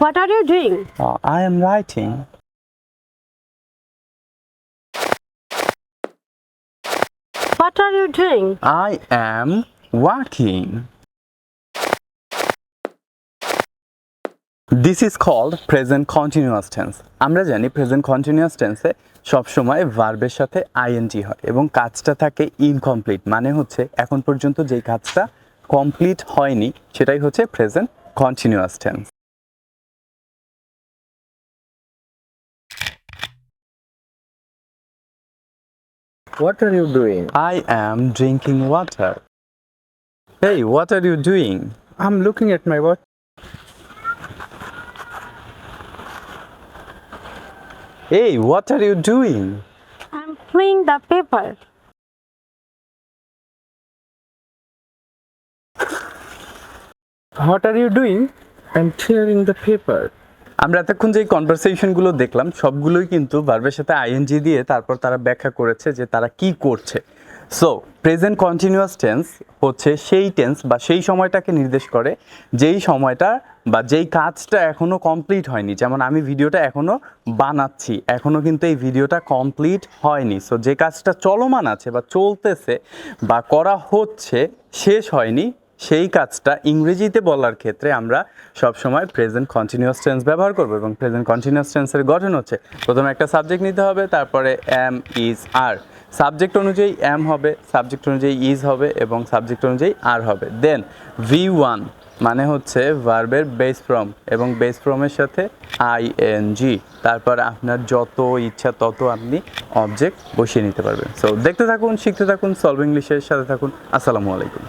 What are you doing? I am writing. What are you doing? I am working. This is called present continuous tense. আমরা জানি present continuous টেন্সে সবসময় ভার্বের সাথে ING হয় এবং কাজটা থাকে ইনকমপ্লিট, মানে হচ্ছে এখন পর্যন্ত যেই কাজটা কমপ্লিট হয়নি সেটাই হচ্ছে present continuous tense. What are you doing? I am drinking water. Hey, what are you doing? I'm looking at my watch. Hey, what are you doing? I'm cleaning the paper. What are you doing? I'm tearing the paper. আমরা এতক্ষণ যে কনভারসেশনগুলো দেখলাম সবগুলোই কিন্তু ভার্বের সাথে ING দিয়ে তারপর তারা ব্যাখ্যা করেছে যে তারা কি করছে। সো প্রেজেন্ট কন্টিনিউয়াস টেন্স হচ্ছে সেই টেন্স বা সেই সময়টাকে নির্দেশ করে যেই সময়টা বা যেই কাজটা এখনও কমপ্লিট হয়নি। যেমন আমি ভিডিওটা এখনও বানাচ্ছি, এখনও কিন্তু এই ভিডিওটা কমপ্লিট হয়নি। সো যে কাজটা চলমান আছে বা চলতেছে বা করা হচ্ছে, শেষ হয়নি, সেই কাজটা ইংরেজিতে বলার ক্ষেত্রে আমরা সবসময় প্রেজেন্ট কন্টিনিউয়াস টেন্স ব্যবহার করব। এবং প্রেজেন্ট কন্টিনিউয়াস টেন্সের গঠন হচ্ছে প্রথমে একটা সাবজেক্ট নিতে হবে, তারপরে এম ইজ আর, সাবজেক্ট অনুযায়ী এম হবে, সাবজেক্ট অনুযায়ী ইজ হবে এবং সাবজেক্ট অনুযায়ী আর হবে। দেন V1 মানে হচ্ছে ভার্বের বেস ফর্ম এবং বেস ফর্মের সাথে আইএনজি, তারপর আপনার যত ইচ্ছা তত আপনি অবজেক্ট বসিয়ে নিতে পারবেন। সো দেখতে থাকুন, শিখতে থাকুন, সলভ ইংলিশের সাথে থাকুন। আসসালামু আলাইকুম।